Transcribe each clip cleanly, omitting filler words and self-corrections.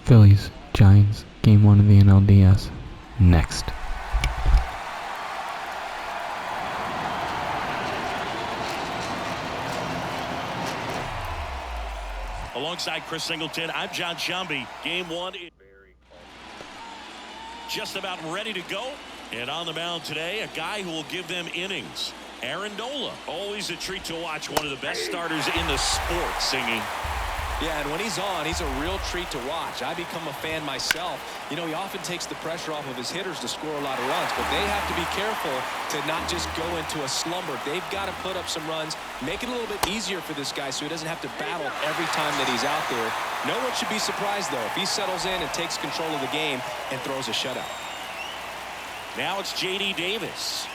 Phillies, Giants, Game 1 of the NLDS. Next. Alongside Chris Singleton, I'm John Shambi. Game 1 just about ready to go. And on the mound today, a guy who will give them innings. Aaron Nola, always a treat to watch. One of the best starters in the sport, singing. Yeah, and when he's on, he's a real treat to watch. I become a fan myself. You know, he often takes the pressure off of his hitters to score a lot of runs, but they have to be careful to not just go into a slumber. They've got to put up some runs, make it a little bit easier for this guy so he doesn't have to battle every time that he's out there. No one should be surprised, though, if he settles in and takes control of the game and throws a shutout. Now it's J.D. Davis.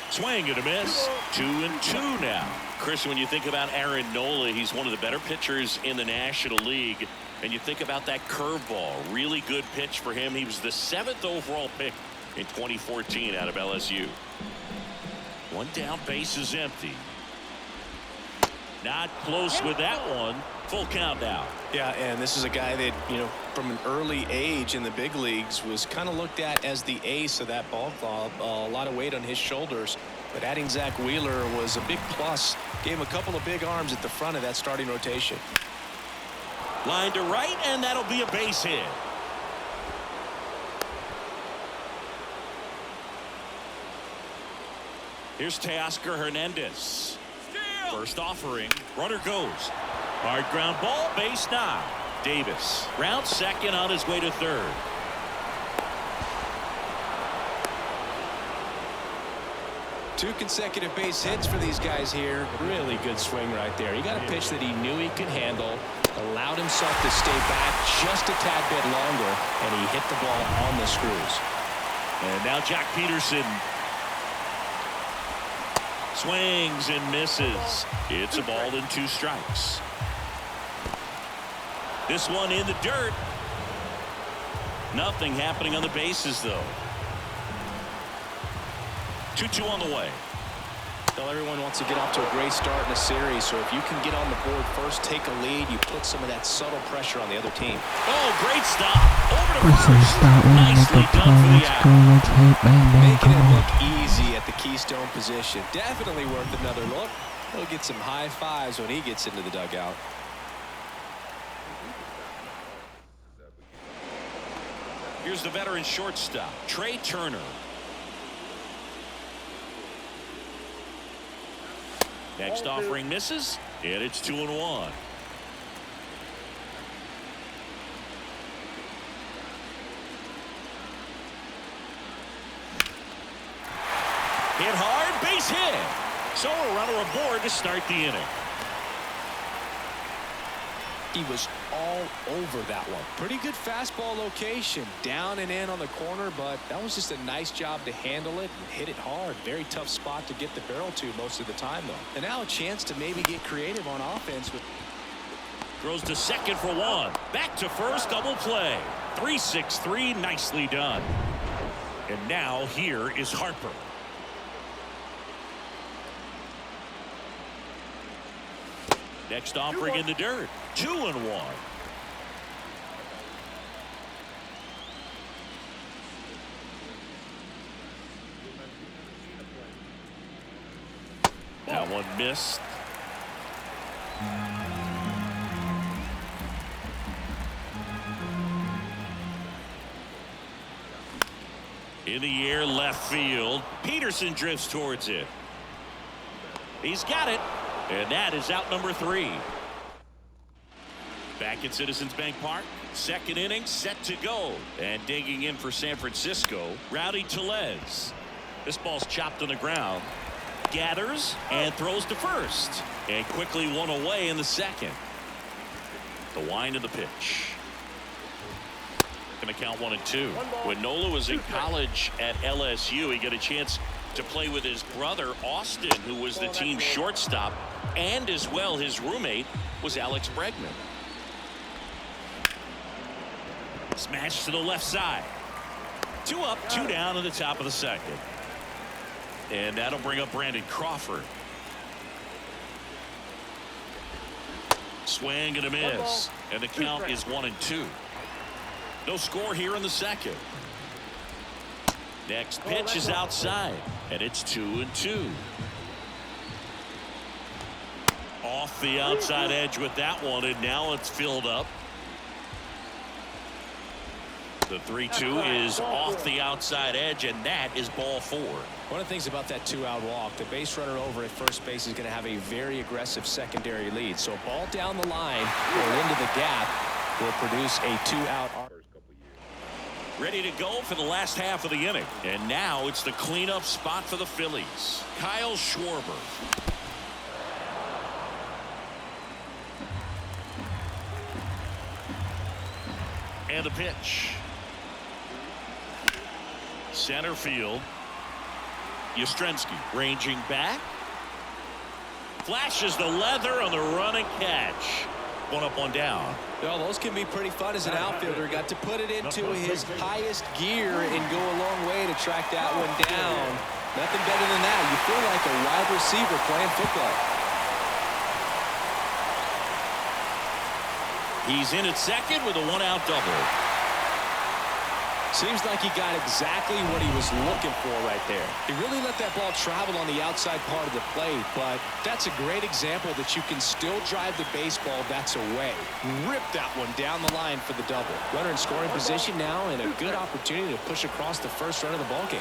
Swing and a miss. 2-2 now. Chris, when you think about Aaron Nola, he's one of the better pitchers in the National League. And you think about that curveball, really good pitch for him. He was the 7th overall pick in 2014 out of LSU. One down, base is empty. Not close with that one. Full count now. Yeah, and this is a guy that, you know, from an early age in the big leagues was kind of looked at as the ace of that ball club. A lot of weight on his shoulders. But adding Zach Wheeler was a big plus. Gave him a couple of big arms at the front of that starting rotation. Line to right, and that'll be a base hit. Here's Teoscar Hernandez. First offering. Runner goes. Hard ground ball. Base knock. Davis. Round second on his way to third. Two consecutive base hits for these guys here. Really good swing right there. He got a pitch that he knew he could handle, allowed himself to stay back just a tad bit longer, and he hit the ball on the screws. And now Jack Peterson swings and misses. It's a ball and 2 strikes. This one in the dirt. Nothing happening on the bases, though. 2-2 on the way. Well, everyone wants to get off to a great start in a series, so if you can get on the board first, take a lead, you put some of that subtle pressure on the other team. Oh, great stop. Over to First start one at Nicely the done for the Let's out. go, let's hit, bang, bang, Making come it on. look easy at the keystone position. Definitely worth another look. He'll get some high fives when he gets into the dugout. Here's the veteran shortstop, Trey Turner. Next offering misses, and it's 2-1. Hit hard, base hit. So a runner aboard to start the inning. He was all over that one. Pretty good fastball location, down and in on the corner, but that was just a nice job to handle it and hit it hard. Very tough spot to get the barrel to most of the time, though. And now a chance to maybe get creative on offense. Throws to second for 1. Back to first, double play. 3-6-3, nicely done. And now here is Harper. Next offering in the dirt. 2-1. That one missed. In the air, left field. Peterson drifts towards it. He's got it. And that is out number 3. Back at Citizens Bank Park. Second inning set to go. And digging in for San Francisco, Rowdy Tellez. This ball's chopped on the ground. Gathers and throws to first. And quickly one away in the second. The wind of the pitch. Going to count 1-2. When Nola was in college at LSU, he got a chance to play with his brother Austin, who was the team shortstop, and as well his roommate was Alex Bregman. Smash to the left side. 2 up, 2 down in the top of the second. And that'll bring up Brandon Crawford. Swing and a miss. And the count is 1-2. No score here in the second. Next pitch is outside, and it's 2-2. Off the outside edge with that one, and now it's filled up. The 3-2 is off the outside edge, and that is ball 4. One of the things about that 2-out walk, the base runner over at first base is going to have a very aggressive secondary lead. So a ball down the line or into the gap will produce a 2-out. Ready to go for the last half of the inning. And now it's the cleanup spot for the Phillies. Kyle Schwarber. And the pitch. Center field. Yastrzemski ranging back. Flashes the leather on the running catch. One up, one down. Well, those can be pretty fun as an outfielder. Got to put it into his highest gear and go a long way to track that one down. Nothing better than that. You feel like a wide receiver playing football. He's in at second with a 1-out double. Seems like he got exactly what he was looking for right there. He really let that ball travel on the outside part of the plate, but that's a great example that you can still drive the baseball that's away. Rip that one down the line for the double. Runner in scoring position now, and a good opportunity to push across the first run of the ball game.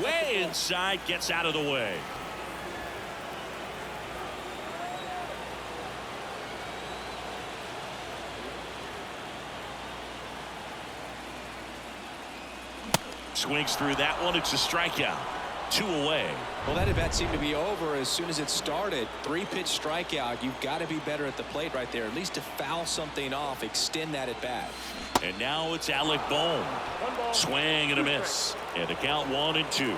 Way inside, gets out of the way. Swings through that one. It's a strikeout. 2 away. Well, that at bat seemed to be over as soon as it started. 3-pitch strikeout. You've got to be better at the plate right there, at least to foul something off, extend that at bat. And now it's Alec Bohm. Swing and a miss. And the count 1-2.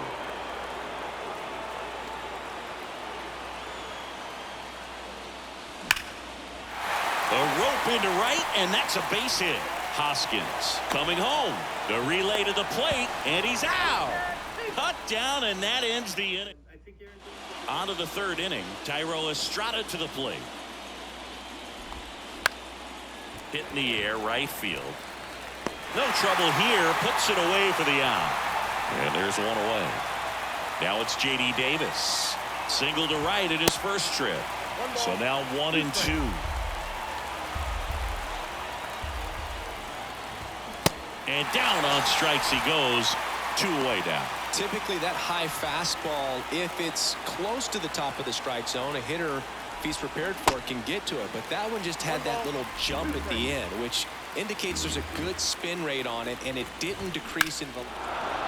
A rope into right, and that's a base hit. Hoskins coming home. The relay to the plate, and he's out. Cut down, and that ends the inning. On to the third inning. Thairo Estrada to the plate. Hit in the air, right field. No trouble here. Puts it away for the out. And there's one away. Now it's J.D. Davis. Single to right in his first trip. So now 1-2. And down on strikes he goes. 2 away down. Typically that high fastball, if it's close to the top of the strike zone, a hitter, if he's prepared for it, can get to it. But that one just had that little jump at the end, which indicates there's a good spin rate on it, and it didn't decrease in velocity.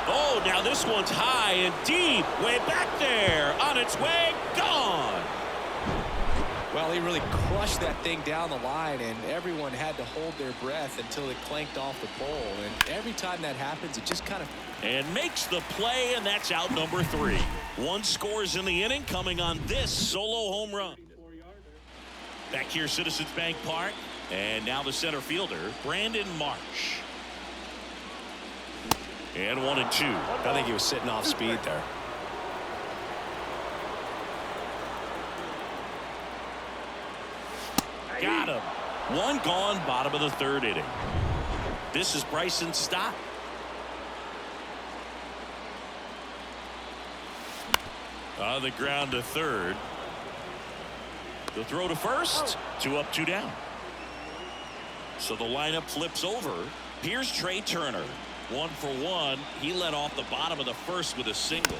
Oh, now this one's high and deep. Way back there. On its way. Gone. Well, he really crushed that thing down the line, and everyone had to hold their breath until it clanked off the pole. And every time that happens, it just kind of... And makes the play, and that's out number 3. 1 scores in the inning coming on this solo home run. Back here, Citizens Bank Park. And now the center fielder, Brandon Marsh. And 1-2. I think he was sitting off speed there. Got him. 1 gone, bottom of the third inning. This is Bryson's stop. On the ground to third. The throw to first. 2 up, 2 down. So the lineup flips over. Here's Trey Turner. 1 for 1. He led off the bottom of the first with a single.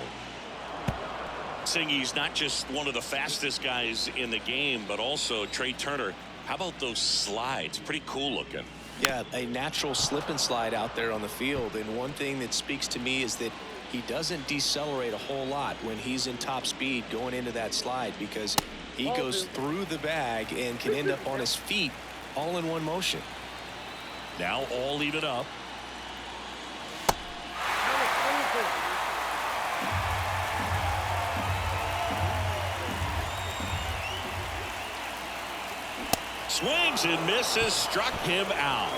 He's not just one of the fastest guys in the game, but also Trey Turner. How about those slides? Pretty cool looking. Yeah, a natural slip and slide out there on the field. And one thing that speaks to me is that he doesn't decelerate a whole lot when he's in top speed going into that slide, because he goes through the bag and can end up on his feet all in one motion. Now all even up. Swings and misses, struck him out.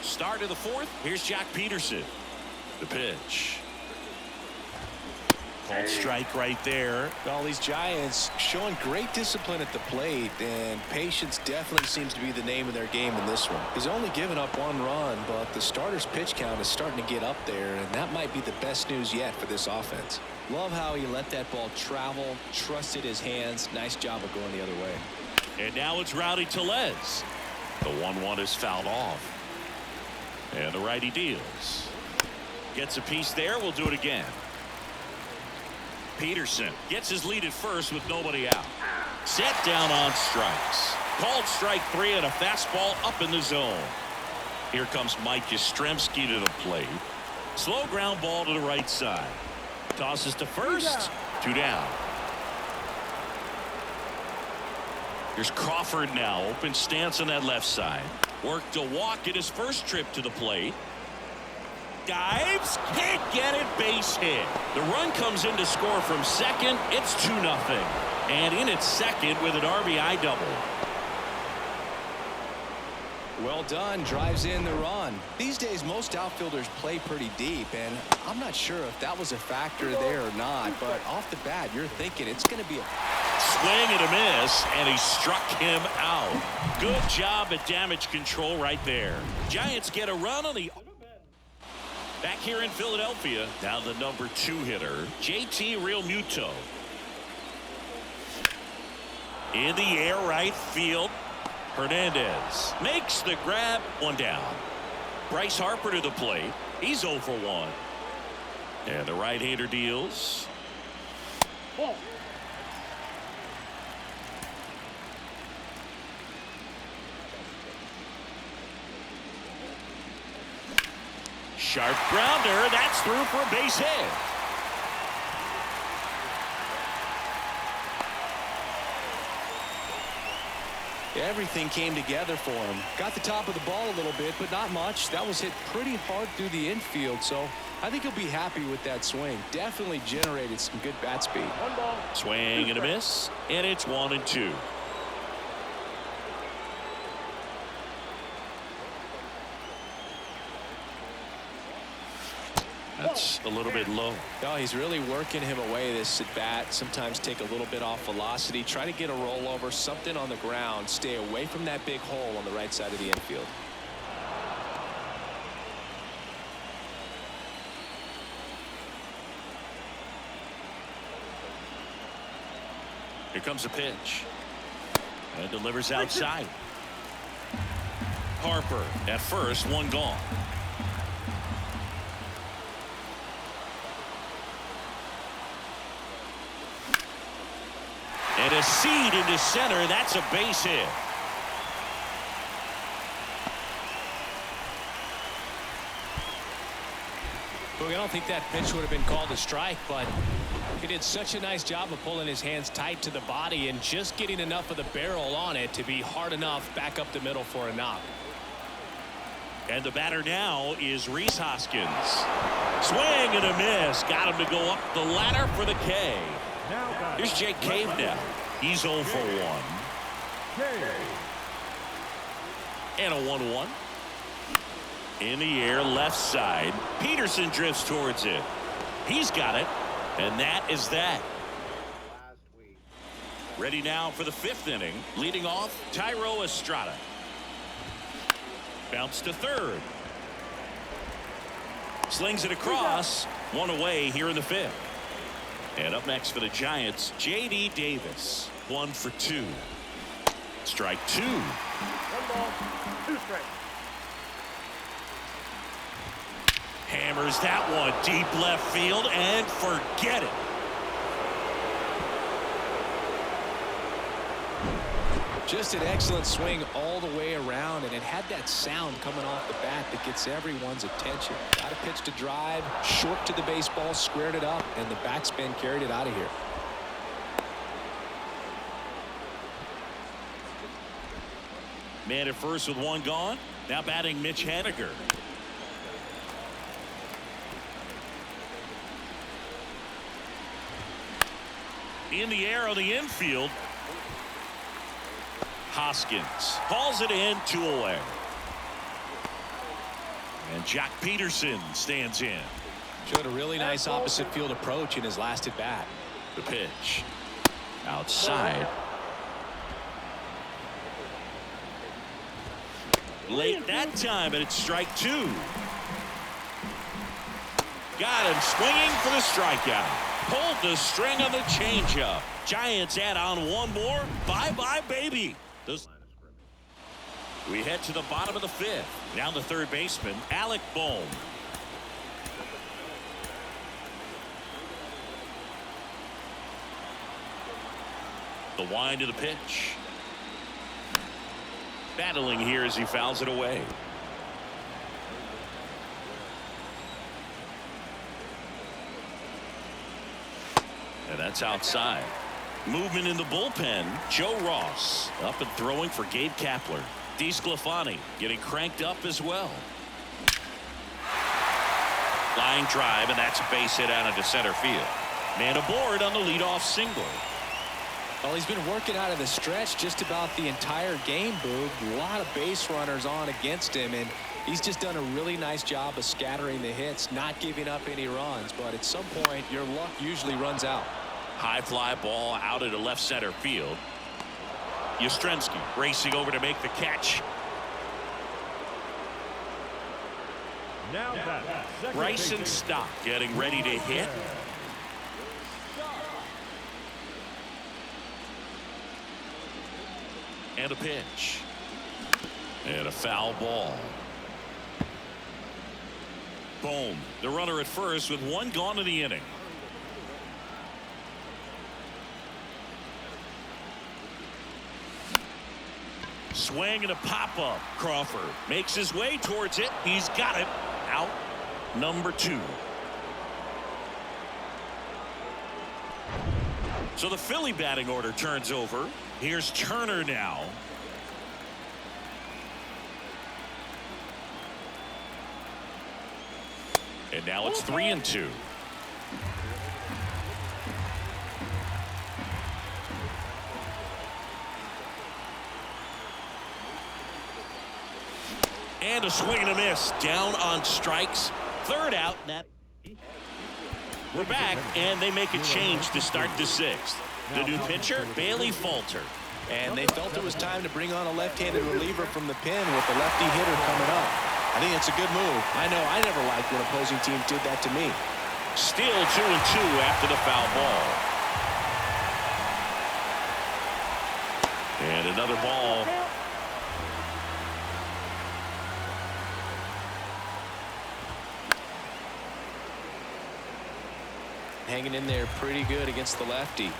Start of the 4th. Here's Jack Peterson. The pitch. Called strike right there. All these Giants showing great discipline at the plate, and patience definitely seems to be the name of their game in this one. He's only given up 1 run, but the starter's pitch count is starting to get up there, and that might be the best news yet for this offense. Love how he let that ball travel, trusted his hands. Nice job of going the other way. And now it's Rowdy Tellez. The 1-1 is fouled off. And the righty deals. Gets a piece there. We'll do it again. Peterson gets his lead at first with nobody out. Set down on strikes. Called strike 3 and a fastball up in the zone. Here comes Mike Yastrzemski to the plate. Slow ground ball to the right side. Tosses to first. 2 down. Here's Crawford now. Open stance on that left side. Worked a walk at his first trip to the plate. Dives, can't get it, base hit. The run comes in to score from second. It's 2-0. And in at second with an RBI double. Well done, drives in the run. These days most outfielders play pretty deep, and I'm not sure if that was a factor there or not, but off the bat you're thinking it's going to be a swing and a miss, and he struck him out. Good job at damage control right there. Giants get a run on the back here in Philadelphia. Now the number 2 hitter, JT Realmuto. In the air right field. Hernandez makes the grab. 1 down. Bryce Harper to the plate. He's 0 for 1. And the right-hander deals. Sharp grounder. That's through for a base hit. Everything came together for him. Got the top of the ball a little bit, but not much. That was hit pretty hard through the infield, so I think he'll be happy with that swing. Definitely generated some good bat speed. Swing and a miss, and it's 1-2. That's a little bit low. Oh, he's really working him away this at bat. Sometimes take a little bit off velocity. Try to get a rollover, something on the ground. Stay away from that big hole on the right side of the infield. Here comes a pitch. And delivers outside. Harper at first, 1 gone. And a seed into center. That's a base hit. Look, I don't think that pitch would have been called a strike, but he did such a nice job of pulling his hands tight to the body and just getting enough of the barrel on it to be hard enough back up the middle for a knock. And the batter now is Rhys Hoskins. Swing and a miss. Got him to go up the ladder for the K. Here's Jake Cave now. He's 0 for 1. And a 1-1. In the air, left side. Peterson drifts towards it. He's got it. And that is that. Ready now for the 5th inning. Leading off, Thairo Estrada. Bounce to third. Slings it across. 1 away here in the 5th. And up next for the Giants, J.D. Davis. 1 for 2. Strike 2. 1 ball, 2 strikes. Hammers that one deep left field and forget it. Just an excellent swing all the way around, and it had that sound coming off the bat that gets everyone's attention. Got a pitch to drive, short to the baseball, squared it up, and the backspin carried it out of here. Man at first with 1 gone. Now batting Mitch Haniger. In the air on the infield. Hoskins hauls it in, 2 away. And Jack Peterson stands in. Showed a really nice opposite field approach in his last at bat. The pitch. Outside. Late that time, and it's strike 2. Got him swinging for the strikeout. Pulled the string on the changeup. Giants add on one more. Bye-bye, baby. We head to the bottom of the 5th. Now the third baseman, Alec Bohm. The wind of the pitch. Battling here as he fouls it away. And that's outside. Movement in the bullpen. Joe Ross up and throwing for Gabe Kapler. DeSclafani getting cranked up as well. Line drive, and that's a base hit out into center field. Man aboard on the leadoff single. Well, he's been working out of the stretch just about the entire game, Boog. A lot of base runners on against him, and he's just done a really nice job of scattering the hits, not giving up any runs. But at some point, your luck usually runs out. High fly ball out into left center field. Yastrzemski racing over to make the catch. Bryson Stott getting ready to hit. And a pitch. And a foul ball. Bohm, the runner at first with one gone in the inning. Swing and a pop-up. Crawford makes his way towards it. He's got it. Out number 2. So the Philly batting order turns over. Here's Turner now. And now it's 3-2. And a swing and a miss. Down on strikes. Third out. We're back, and they make a change to start the 6th. The new pitcher, Bailey Falter. And they felt it was time to bring on a left-handed reliever from the pen with the lefty hitter coming up. I think it's a good move. I know I never liked when opposing teams did that to me. Still 2-2 after the foul ball. And another ball. Hanging in there pretty good against the lefty.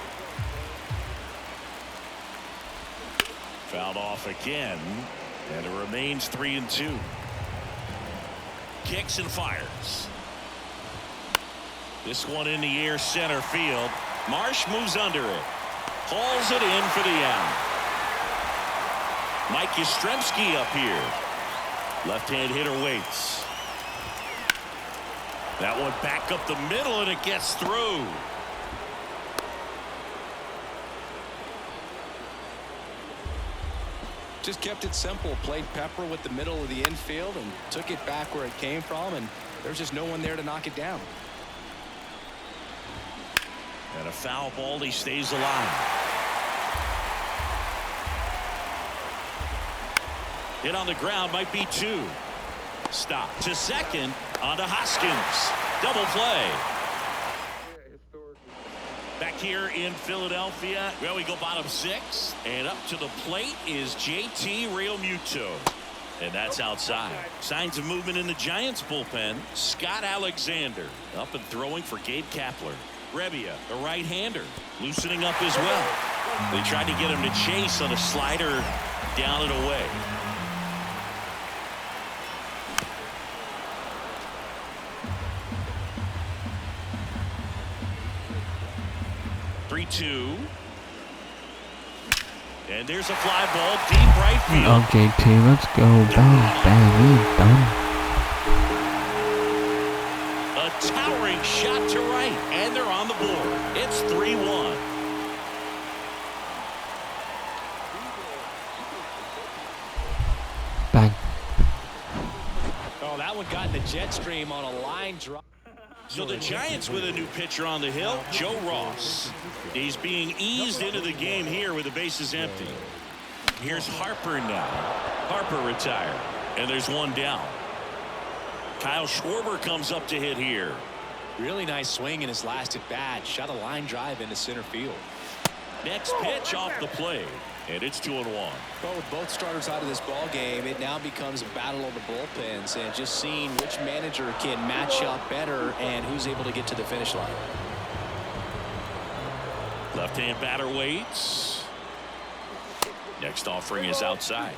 Fouled off again, and it remains 3-2. Kicks and fires. This one in the air, center field. Marsh moves under it. Hauls it in for the out. Mike Yastrzemski up here. Left-hand hitter waits. That one back up the middle, and it gets through. Just kept it simple. Played pepper with the middle of the infield and took it back where it came from, and there's just no one there to knock it down. And a foul ball. He stays alive. Hit on the ground, might be 2. Stop to second. On to Hoskins. Double play. Back here in Philadelphia. Well, we go bottom 6. And up to the plate is JT Realmuto. And that's outside. Signs of movement in the Giants bullpen. Scott Alexander up and throwing for Gabe Kapler. Rebbia, the right-hander, loosening up as well. They tried to get him to chase on a slider down and away. And there's a fly ball deep right field. Okay, JT, let's go. Bang, bang, done. A towering shot to right, and they're on the board. It's 3-1. Bang. Oh, that one got in the jet stream on a line drive. So the Giants with a new pitcher on the hill, Joe Ross. He's being eased into the game here with the bases empty. Here's Harper now. Harper retired, and there's one down. Kyle Schwarber comes up to hit here. Really nice swing in his last at bat. Shot a line drive into center field. Next pitch off the plate, and it's 2-1. Well, with both starters out of this ball game, it now becomes a battle of the bullpens and just seeing which manager can match up better and who's able to get to the finish line. Left-hand batter waits. Next offering is outside.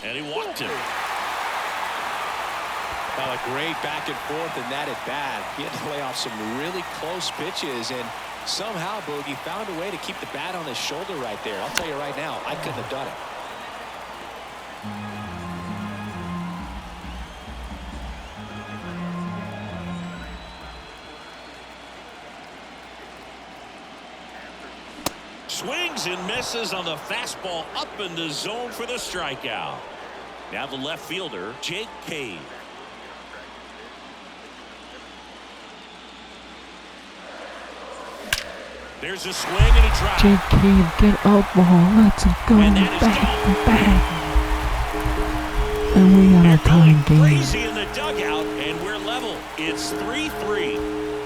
And he walked him. Well, a great back and forth in that at bat. He had to lay off some really close pitches, and somehow Boogie found a way to keep the bat on his shoulder right there. I'll tell you right now, I couldn't have done it. Swings and misses on the fastball up in the zone for the strikeout. Now the left fielder, Jake Cave. There's a swing and a drop. Jake Cave, get up, ball. Let's go. Back. And we got a tie game. Crazy in the dugout, and we're level. It's 3-3.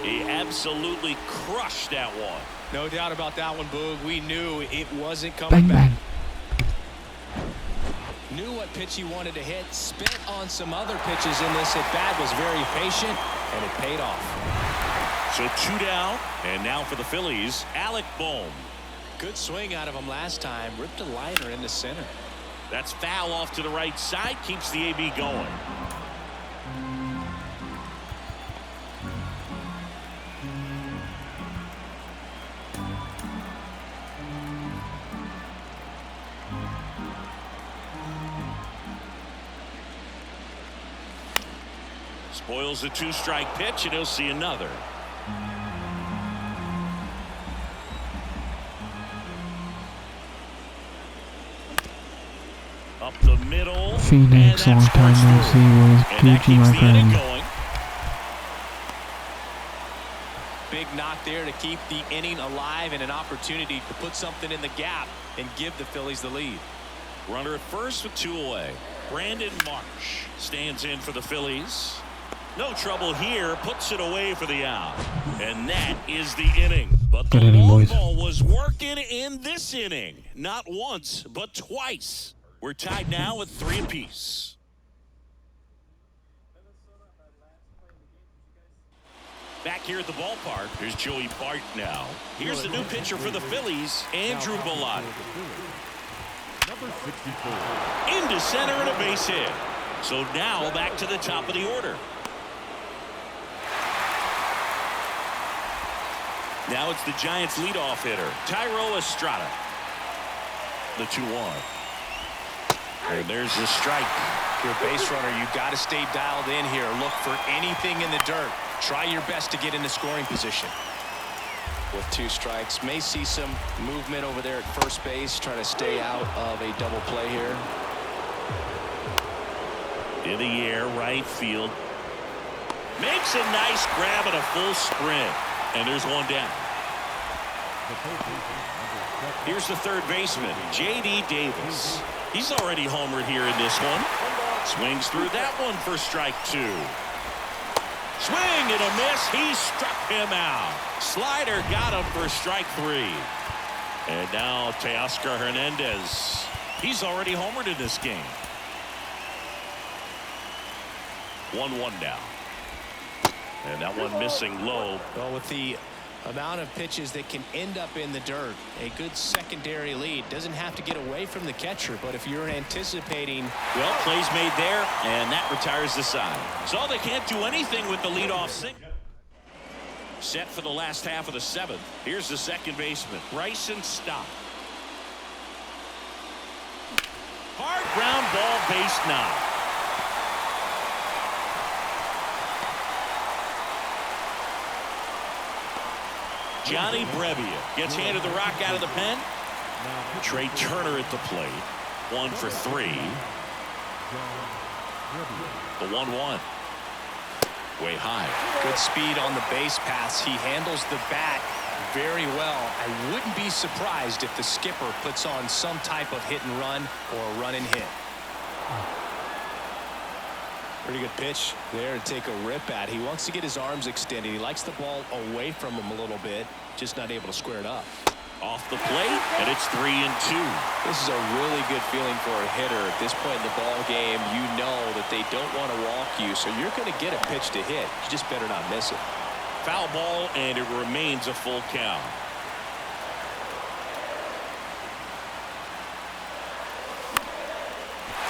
He absolutely crushed that one. No doubt about that one, Boog. We knew it wasn't coming Bang, back. bang. Knew what pitch he wanted to hit. Spit on some other pitches in this at bat. Was very patient, and it paid off. So 2 down, and now for the Phillies, Alec Bohm. Good swing out of him last time. Ripped a liner into center. That's foul off to the right side. Keeps the AB going. Spoils the 2-strike pitch, and he'll see another. Up the middle. Phoenix, long time no see. Was Gucci, my friend. Big knock there to keep the inning alive and an opportunity to put something in the gap and give the Phillies the lead. Runner at first with 2 away. Brandon Marsh stands in for the Phillies. No trouble here. Puts it away for the out. And that is the inning. But the long ball was working in this inning. Not once, but twice. We're tied now with 3 apiece. Back here at the ballpark, here's Joey Bart now. Here's the new pitcher for the Phillies, Andrew Bellotti. Number 64. Into center and a base hit. So now back to the top of the order. Now it's the Giants leadoff hitter, Tyro Estrada. The 2-1. And there's the strike. If you're a base runner, you got to stay dialed in here. Look for anything in the dirt. Try your best to get into scoring position. With 2 strikes, may see some movement over there at first base. Try to stay out of a double play here. In the air, right field. Makes a nice grab and a full sprint. And there's one down. Here's the third baseman, J.D. Davis. He's already homered here in this one. Swings through that one for strike 2. Swing and a miss. He struck him out. Slider got him for strike 3. And now Teoscar Hernandez. He's already homered in this game. 1-1 now. And that one missing low. Well, with the amount of pitches that can end up in the dirt, a good secondary lead. Doesn't have to get away from the catcher, but if you're anticipating... Well, plays made there, and that retires the side. So they can't do anything with the leadoff single. Set for the last half of the 7th. Here's the second baseman, Bryson Stott. Hard ground ball, base knock. Johnny Brevia gets handed the rock out of the pen. Trey Turner at the plate. 1 for 3. The 1-1. Way high. Good speed on the base pass. He handles the bat very well. I wouldn't be surprised if the skipper puts on some type of hit and run or a run and hit. Pretty good pitch there to take a rip at. He wants to get his arms extended. He likes the ball away from him a little bit, just not able to square it up. Off the plate, and it's 3-2. This is a really good feeling for a hitter. At this point in the ball game, you know that they don't want to walk you, so you're going to get a pitch to hit. You just better not miss it. Foul ball, and it remains a full count.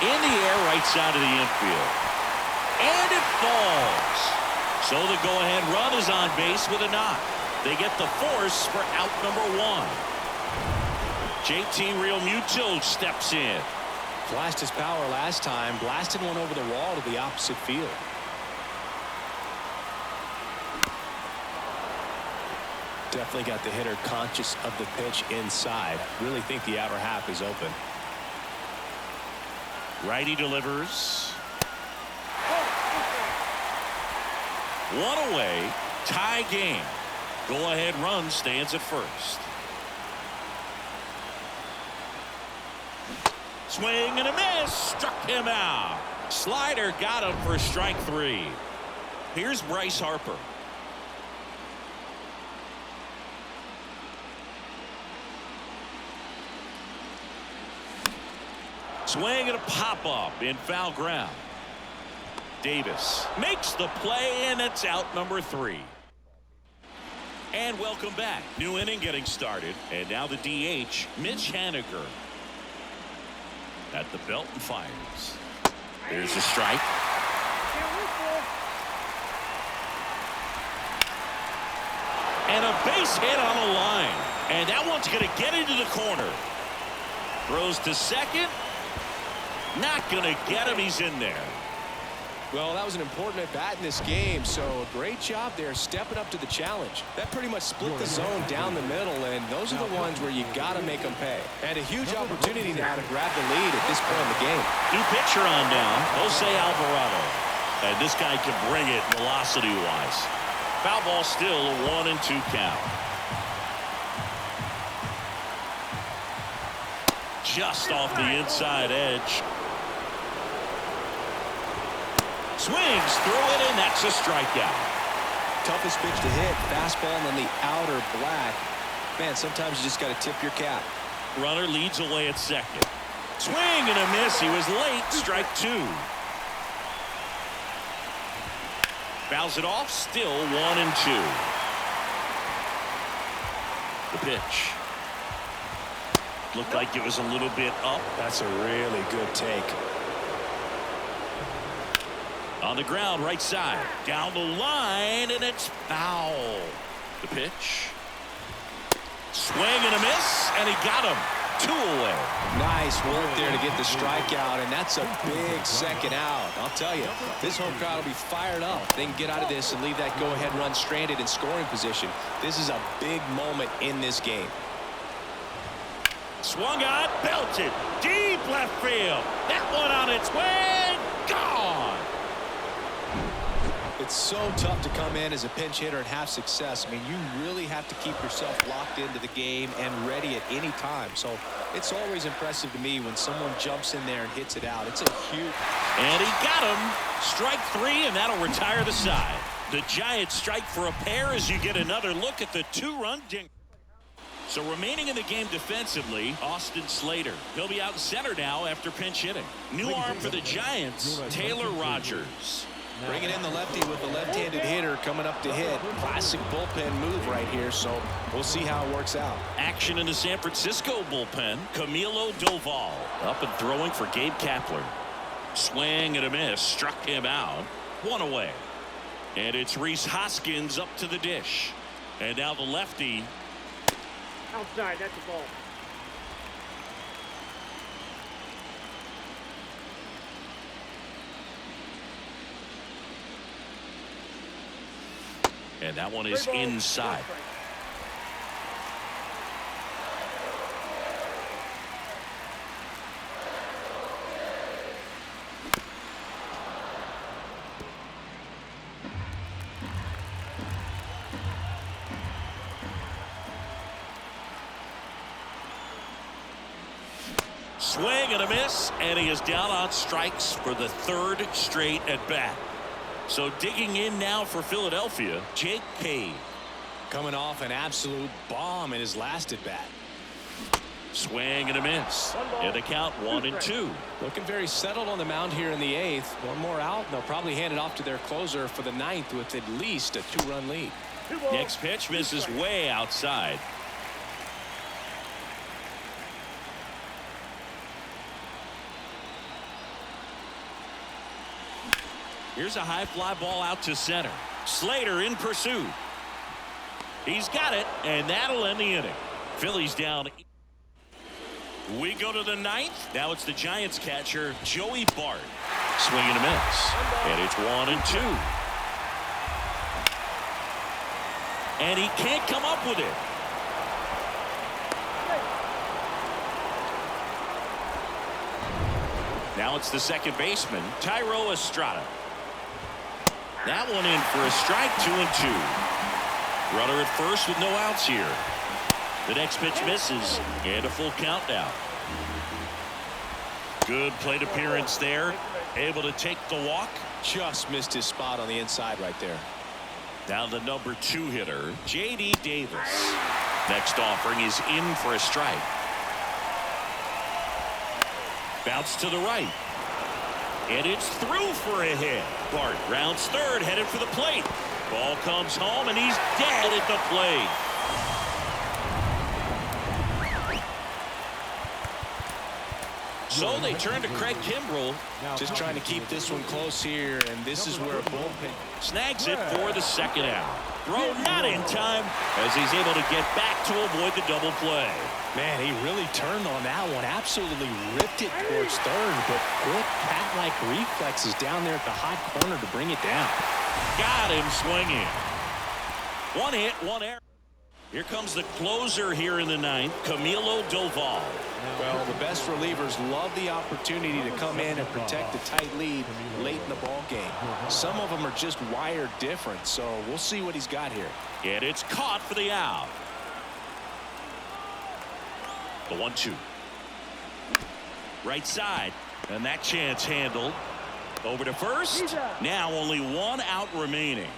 In the air, right side of the infield. And it falls. So the go-ahead run is on base with a knock. They get the force for out number 1. JT Realmuto steps in. Flashed his power last time, blasted one over the wall to the opposite field. Definitely got the hitter conscious of the pitch inside. Really think the outer half is open. Righty delivers. One away. Tie game. Go-ahead run stands at first. Swing and a miss. Struck him out. Slider got him for strike 3. Here's Bryce Harper. Swing and a pop-up in foul ground. Davis makes the play, and it's out number 3. And welcome back. New inning getting started. And now the DH, Mitch Haniger. At the belt and fires. There's a strike. And a base hit on the line. And that one's going to get into the corner. Throws to second. Not going to get him. He's in there. Well, that was an important at bat in this game, so a great job there stepping up to the challenge. That pretty much split the zone down the middle, and those are the ones where you got to make them pay. And a huge opportunity now to grab the lead at this point in the game. New pitcher on down, Jose Alvarado. And this guy can bring it velocity-wise. Foul ball still, a 1-2 count. Just off the inside edge. Swings through it, and that's a strikeout. Toughest pitch to hit, fastball on the outer black. Man, sometimes you just got to tip your cap. Runner leads away at second. Swing and a miss. He was late. Strike 2. Fouls it off. Still 1-2. The pitch. Looked like it was a little bit up. That's a really good take. On the ground, right side. Down the line, and it's foul. The pitch. Swing and a miss, and he got him. 2 away. Nice work there to get the strikeout, and that's a big second out. I'll tell you, this home crowd will be fired up. They can get out of this and leave that go-ahead run stranded in scoring position. This is a big moment in this game. Swung on, belted, deep left field. That one on its way, gone. It's so tough to come in as a pinch hitter and have success. I mean, you really have to keep yourself locked into the game and ready at any time. So it's always impressive to me when someone jumps in there and hits it out. It's a huge. And he got him. Strike 3, and that'll retire the side. The Giants strike for a pair as you get another look at the 2-run ding. So remaining in the game defensively, Austin Slater. He'll be out in center now after pinch hitting. New arm for the Giants, Taylor Rogers. Bringing in the lefty with the left-handed hitter coming up to hit. Classic bullpen move right here, so we'll see how it works out. Action in the San Francisco bullpen. Camilo Doval up and throwing for Gabe Kapler. Swing and a miss. Struck him out. 1 away. And it's Rhys Hoskins up to the dish. And now the lefty. Outside, that's a ball. And that one is inside. Swing and a miss, and he is down on strikes for the third straight at bat. So digging in now for Philadelphia, Jake Cave. Coming off an absolute bomb in his last at bat. Swing and a miss, and the count 1-2. Looking very settled on the mound here in the 8th. One more out, and they'll probably hand it off to their closer for the 9th with at least a 2-run lead. Next pitch misses way outside. Here's a high fly ball out to center. Slater in pursuit. He's got it, and that'll end the inning. Phillies down. We go to the 9th. Now it's the Giants catcher, Joey Bart. Swing and a miss. And it's 1-2. And he can't come up with it. Now it's the second baseman, Tyro Estrada. That one in for a strike, 2-2. Runner at first with no outs here. The next pitch misses, and a full count now. Good plate appearance there. Able to take the walk. Just missed his spot on the inside right there. Now the number 2 hitter, J.D. Davis. Next offering is in for a strike. Bounce to the right. And it's through for a hit. Bart rounds third, headed for the plate. Ball comes home, and he's dead at the plate. So they turn to Craig Kimbrell. Just trying to keep this one close here, and this is where a bullpen Snags it for the second out. Throw not in time as he's able to get back to avoid the double play. Man, he really turned on that one. Absolutely ripped it towards third, but quick cat-like reflexes down there at the hot corner to bring it down. Got him swinging. One hit, one error. Here comes the closer here in the 9th, Camilo Doval. Well, the best relievers love the opportunity to come in and protect the tight lead late in the ball game. Some of them are just wired different, so we'll see what he's got here. And it's caught for the out. The 1-2. Right side, and that chance handled. Over to first. Now only one out remaining.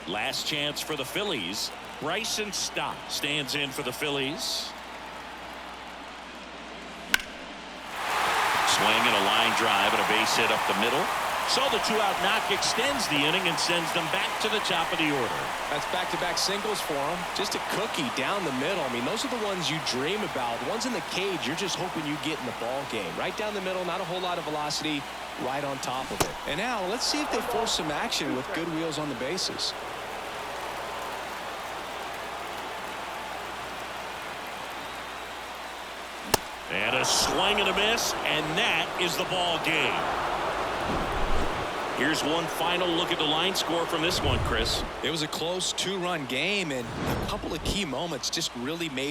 Last chance for the Phillies. Bryson Stott stands in for the Phillies. Swing and a line drive and a base hit up the middle. So the 2-out knock extends the inning and sends them back to the top of the order. That's back-to-back singles for him. Just a cookie down the middle. I mean, those are the ones you dream about. The ones in the cage, you're just hoping you get in the ball game. Right down the middle, not a whole lot of velocity, right on top of it. And now let's see if they force some action with good wheels on the bases. And a swing and a miss, and that is the ball game. Here's one final look at the line score from this one, Chris. It was a close 2-run game, and a couple of key moments just really made